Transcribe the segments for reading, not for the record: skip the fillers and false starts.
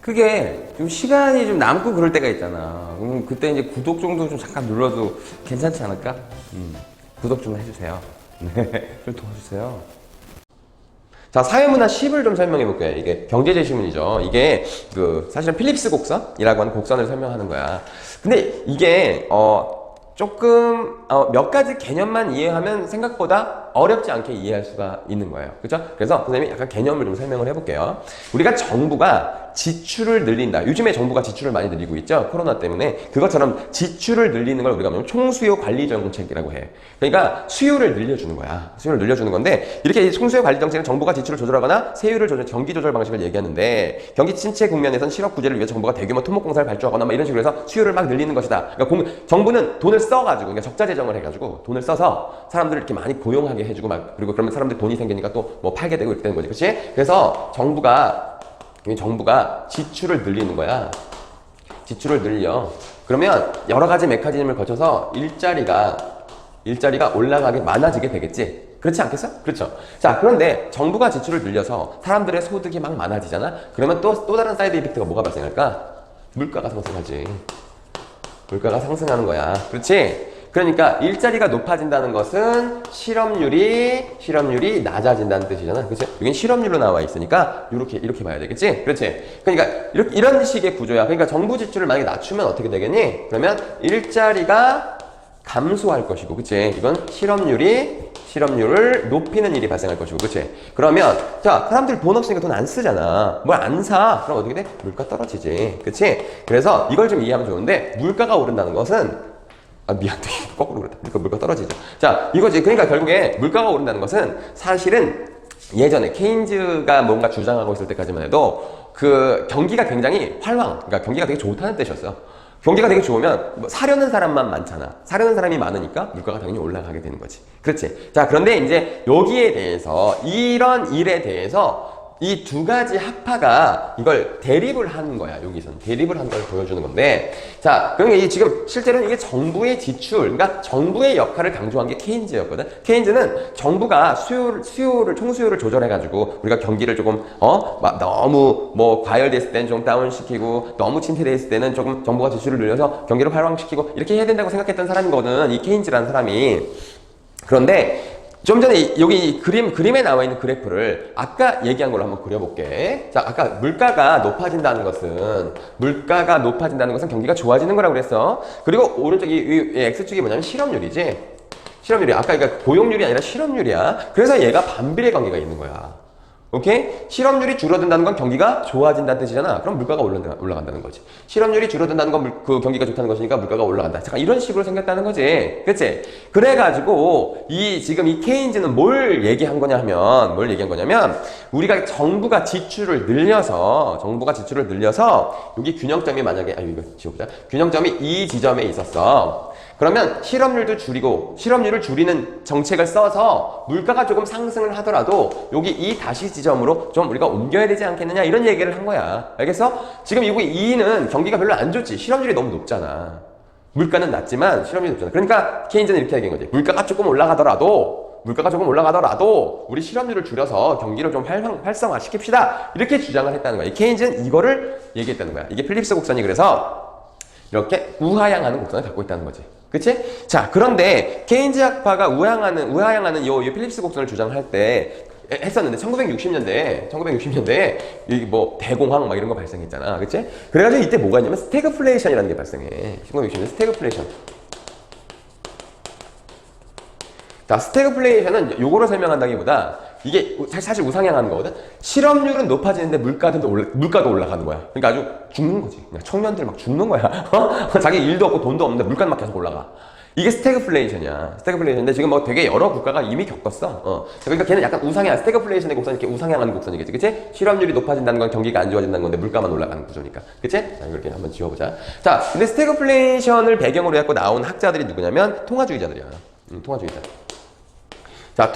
그게 좀 시간이 좀 남고 그럴 때가 있잖아. 그럼 그때 이제 구독 정도 좀 잠깐 눌러도 괜찮지 않을까? 구독 좀 해주세요. 네, 좀 도와주세요. 자, 사회문화 10을 좀 설명해 볼게요. 이게 경제제시문이죠. 이게 사실은 필립스 곡선이라고 하는 곡선을 설명하는 거야. 근데 이게 조금 몇 가지 개념만 이해하면 생각보다 어렵지 않게 이해할 수가 있는 거예요. 그렇죠? 그래서 선생님이 약간 개념을 좀 설명을 해볼게요. 우리가 정부가 지출을 늘린다. 요즘에 정부가 지출을 많이 늘리고 있죠. 코로나 때문에. 그것처럼 지출을 늘리는 걸 우리가 뭐냐면 총수요 관리 정책이라고 해. 그러니까 수요를 늘려주는 거야. 수요를 늘려주는 건데 이렇게 총수요 관리 정책은 정부가 지출을 조절하거나 세율을 조절, 경기 조절 방식을 얘기하는데 경기 침체 국면에선 실업 구제를 위해 정부가 대규모 토목공사를 발주하거나 막 이런 식으로 해서 수요를 막 늘리는 것이다. 그러니까 정부는 돈을 써가지고 그러니까 적자 재정을 해가지고 돈을 써서 사람들을 이렇게 많이 고용하게 해주고 막 그리고 그러면 사람들 돈이 생기니까 또 뭐 팔게 되고 이렇게 되는 거지, 그렇지? 그래서 정부가 지출을 늘리는 거야. 지출을 늘려. 그러면 여러 가지 메커니즘을 거쳐서 일자리가 올라가게 많아지게 되겠지. 그렇지 않겠어? 그렇죠. 자, 그런데 정부가 지출을 늘려서 사람들의 소득이 막 많아지잖아. 그러면 또 다른 사이드 이펙트가 뭐가 발생할까? 물가가 상승하지. 물가가 상승하는 거야. 그렇지? 그러니까 일자리가 높아진다는 것은 실업률이 낮아진다는 뜻이잖아. 그치? 여긴 실업률로 나와 있으니까 이렇게 봐야 되겠지? 그렇지? 그러니까 이런 식의 구조야. 그러니까 정부 지출을 만약에 낮추면 어떻게 되겠니? 그러면 일자리가 감소할 것이고, 그치? 이건 실업률을 높이는 일이 발생할 것이고, 그치? 그러면, 자, 사람들 돈 없으니까 돈 안 쓰잖아. 뭘 안 사. 그럼 어떻게 돼? 물가 떨어지지. 그치? 그래서 이걸 좀 이해하면 좋은데, 물가가 오른다는 것은 미안, 거꾸로 그랬다. 물가 떨어지죠. 자, 이거지. 그러니까 결국에 물가가 오른다는 것은 사실은 예전에 케인즈가 뭔가 주장하고 있을 때까지만 해도 경기가 굉장히 그러니까 경기가 되게 좋다는 뜻이었어. 경기가 되게 좋으면 사려는 사람만 많잖아. 사려는 사람이 많으니까 물가가 당연히 올라가게 되는 거지. 그렇지? 자, 그런데 이제 여기에 대해서 이런 일에 대해서 이 두 가지 학파가 이걸 대립을 하는 거야. 여기서는 대립을 한 걸 보여주는 건데, 자, 그러니까 지금 실제로는 이게 정부의 지출, 그러니까 정부의 역할을 강조한 게 케인즈였거든. 케인즈는 정부가 총수요를 조절해가지고 우리가 경기를 조금 너무 과열됐을 때는 좀 다운시키고 너무 침체돼 있을 때는 조금 정부가 지출을 늘려서 경기를 활황시키고 이렇게 해야 된다고 생각했던 사람이거든. 이 케인즈라는 사람이. 그런데 좀 전에 여기 그림에 나와 있는 그래프를 아까 얘기한 걸로 한번 그려볼게. 자, 아까 물가가 높아진다는 것은 경기가 좋아지는 거라고 그랬어. 그리고 오른쪽 이 X축이 뭐냐면 실업률이지. 아까 그러니까 고용률이 아니라 실업률이야. 그래서 얘가 반비례 관계가 있는 거야. 오케이? 실업률이 줄어든다는 건 경기가 좋아진다는 뜻이잖아. 그럼 물가가 올라간다는 거지. 실업률이 줄어든다는 건 경기가 좋다는 것이니까 물가가 올라간다. 잠깐 이런 식으로 생겼다는 거지. 그치? 그래가지고 지금 이 케인즈는 뭘 얘기한 거냐면 우리가 정부가 지출을 늘려서 여기 균형점이 만약에 이거 지워보자. 균형점이 이 지점에 있었어. 그러면 실업률을 줄이는 정책을 써서 물가가 조금 상승을 하더라도 여기 이 다시 지점으로 좀 우리가 옮겨야 되지 않겠느냐 이런 얘기를 한 거야. 알겠어? 지금 여기 2는 경기가 별로 안 좋지. 실업률이 너무 높잖아. 물가는 낮지만 실업률이 높잖아. 그러니까 케인즈는 이렇게 얘기한 거지. 물가가 조금 올라가더라도 우리 실업률을 줄여서 경기를 좀 활성화 시킵시다. 이렇게 주장을 했다는 거야. 케인즈는 이거를 얘기했다는 거야. 이게 필립스 곡선이 그래서 이렇게 우하향하는 곡선을 갖고 있다는 거지. 그치? 자, 그런데 케인즈 학파가 우하향하는 이 필립스 곡선을 주장할 때 했었는데 1960년대에 여기 대공황 막 이런 거 발생했잖아. 그치? 그래가지고 이때 뭐가 있냐면 스태그플레이션이라는 게 발생해. 1960년대 스태그플레이션. 자, 스태그플레이션은 요거를 설명한다기보다 이게 사실 우상향하는 거거든. 실업률은 높아지는데 물가도 올라가는 거야. 그러니까 아주 죽는 거지. 그냥 청년들 막 죽는 거야. 자기 일도 없고 돈도 없는데 물가는 막 계속 올라가. 이게 스태그플레이션이야. 스태그플레이션인데 지금 되게 여러 국가가 이미 겪었어. 그러니까 걔는 약간 스태그플레이션의 곡선이 이렇게 우상향하는 곡선이겠지. 그치? 실업률이 높아진다는 건 경기가 안 좋아진다는 건데 물가만 올라가는 구조니까. 그치? 자, 이렇게 한번 지워보자. 자, 근데 스태그플레이션을 배경으로 해갖고 나온 학자들이 누구냐면 통화주의자들이야. 통화주의자. 자,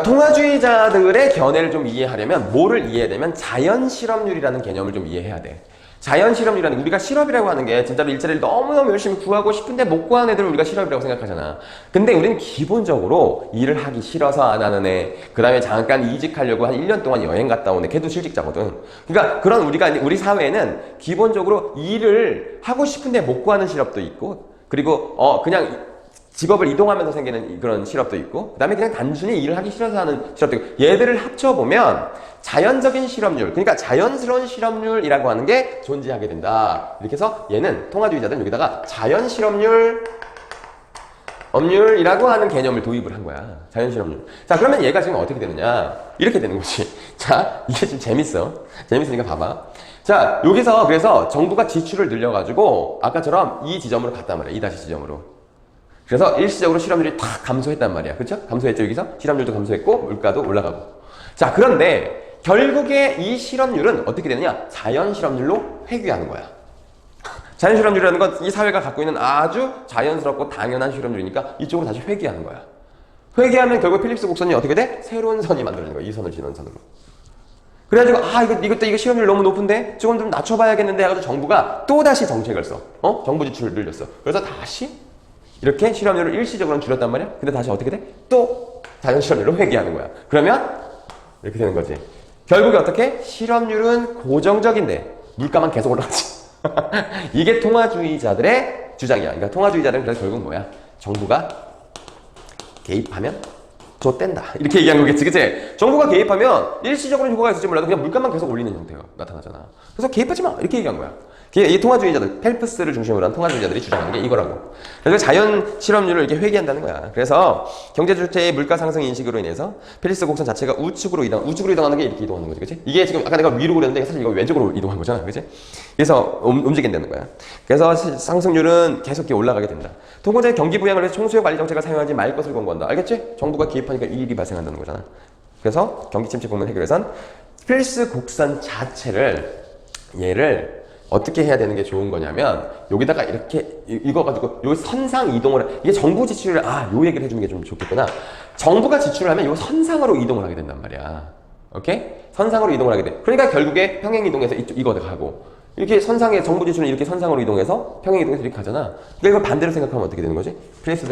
통화주의자들의 견해를 좀 이해하려면 뭐를 이해해야 되면 자연 실업률이라는 개념을 좀 이해해야 돼. 자연 실업률이라는 게 우리가 실업이라고 하는 게 진짜로 일자리를 너무너무 열심히 구하고 싶은데 못 구하는 애들을 우리가 실업이라고 생각하잖아. 근데 우리는 기본적으로 일을 하기 싫어서 안 하는 애, 그 다음에 잠깐 이직하려고 한 1년 동안 여행 갔다 온 애, 걔도 실직자거든. 그러니까 그런 우리 사회에는 기본적으로 일을 하고 싶은데 못 구하는 실업도 있고, 그리고 그냥 직업을 이동하면서 생기는 그런 실업도 있고, 그 다음에 그냥 단순히 일을 하기 싫어서 하는 실업도 있고, 얘들을 합쳐보면 자연적인 실업률, 그러니까 자연스러운 실업률이라고 하는 게 존재하게 된다. 이렇게 해서 얘는 통화주의자들은 여기다가 자연 실업률, 업률이라고 하는 개념을 도입을 한 거야. 자연 실업률. 자, 그러면 얘가 지금 어떻게 되느냐? 이렇게 되는 거지. 자, 이게 지금 재밌어. 재밌으니까 봐봐. 자, 여기서 그래서 정부가 지출을 늘려가지고 아까처럼 이 지점으로 갔단 말이야. 이 다시 지점으로. 그래서 일시적으로 실업률이 탁 감소했단 말이야. 그렇죠? 감소했죠, 여기서? 실업률도 감소했고 물가도 올라가고. 자, 그런데 결국에 이 실업률은 어떻게 되느냐? 자연 실업률로 회귀하는 거야. 자연 실업률이라는 건 이 사회가 갖고 있는 아주 자연스럽고 당연한 실업률이니까 이쪽으로 다시 회귀하는 거야. 회귀하면 결국 필립스 곡선이 어떻게 돼? 새로운 선이 만들어지는 거야. 이 선을 지는 선으로. 그래가지고 이거 실업률 너무 높은데 조금 좀 낮춰봐야겠는데 해가지고 정부가 또다시 정책을 써. 정부 지출을 늘렸어. 그래서 다시 이렇게 실업률을 일시적으로는 줄였단 말이야. 근데 다시 어떻게 돼? 또 자연 실업률로 회귀하는 거야. 그러면 이렇게 되는 거지. 결국에 어떻게? 실업률은 고정적인데 물가만 계속 올라가지. 이게 통화주의자들의 주장이야. 그러니까 통화주의자들은 그래서 결국 뭐야? 정부가 개입하면 좆된다. 이렇게 얘기한 거겠지, 그치? 정부가 개입하면 일시적으로 효과가 있을지 몰라도 그냥 물가만 계속 올리는 형태가 나타나잖아. 그래서 개입하지 마. 이렇게 얘기한 거야. 이 통화주의자들, 펠프스를 중심으로 한 통화주의자들이 주장하는 게 이거라고. 그래서 자연 실업률을 이렇게 회귀한다는 거야. 그래서 경제 주체의 물가 상승 인식으로 인해서 필립스 곡선 자체가 우측으로 이동하는 게 이렇게 이동하는 거지, 그치? 이게 지금 아까 내가 위로 그랬는데 사실 이거 왼쪽으로 이동한 거잖아, 그치? 그래서 움직인다는 거야. 그래서 상승률은 계속 이렇게 올라가게 된다. 통고자의 경기 부양을 위해서 총수요 관리 정책을 사용하지 말 것을 권고한다. 알겠지? 정부가 개입하니까 이익이 발생한다는 거잖아. 그래서 경기 침체 국면 해결 위해선 필립스 곡선 자체를 얘를 어떻게 해야 되는 게 좋은 거냐면 여기다가 이렇게 이거 가지고 요 선상 이동을 이게 정부 지출을 요 얘기를 해주는 게 좀 좋겠구나. 정부가 지출을 하면 요 선상으로 이동을 하게 된단 말이야. 오케이? 선상으로 이동을 하게 돼. 그러니까 결국에 평행 이동해서 이거 가고 이렇게 선상에 정부 지출은 이렇게 선상으로 이동해서 평행 이동해서 이렇게 가잖아. 그러니까 이걸 반대로 생각하면 어떻게 되는 거지? 필립스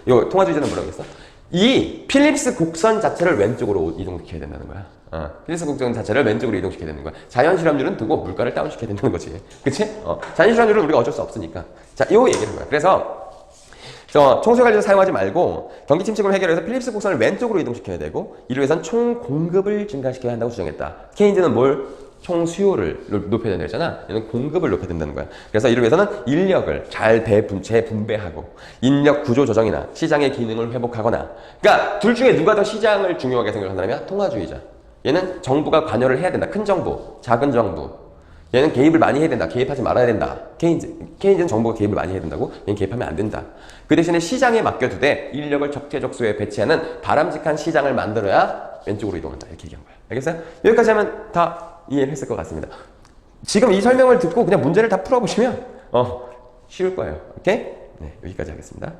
이거 통화주의자는 뭐라고 했어? 이 필립스 곡선 자체를 왼쪽으로 이동시켜야 된다는 거야. 필립스 곡선 자체를 왼쪽으로 이동시켜야 되는 거야. 자연 실업률은 두고 물가를 다운시켜야 된다는 거지. 그치? 자연 실업률은 우리가 어쩔 수 없으니까. 자, 요 얘기를 하는 거야. 그래서 총수요 관리를 사용하지 말고 경기 침체를 해결해서 필립스 곡선을 왼쪽으로 이동시켜야 되고 이를 위해선 총 공급을 증가시켜야 한다고 주장했다. 케인즈는 뭘? 총 수요를 높여야 된다 했잖아. 얘는 공급을 높여야 된다는 거야. 그래서 이를 위해서는 인력을 잘 재분배하고 인력 구조 조정이나 시장의 기능을 회복하거나 그러니까 둘 중에 누가 더 시장을 중요하게 생각한다면 통화주의자. 얘는 정부가 관여를 해야 된다. 큰 정부, 작은 정부. 얘는 개입을 많이 해야 된다. 개입하지 말아야 된다. 케인즈는 정부가 개입을 많이 해야 된다고. 얘는 개입하면 안 된다. 그 대신에 시장에 맡겨두되 인력을 적재적소에 배치하는 바람직한 시장을 만들어야 왼쪽으로 이동한다. 이렇게 얘기한 거야. 알겠어요? 여기까지 하면 다 이해를 했을 것 같습니다. 지금 이 설명을 듣고 그냥 문제를 다 풀어보시면 쉬울 거예요. 오케이? 네, 여기까지 하겠습니다.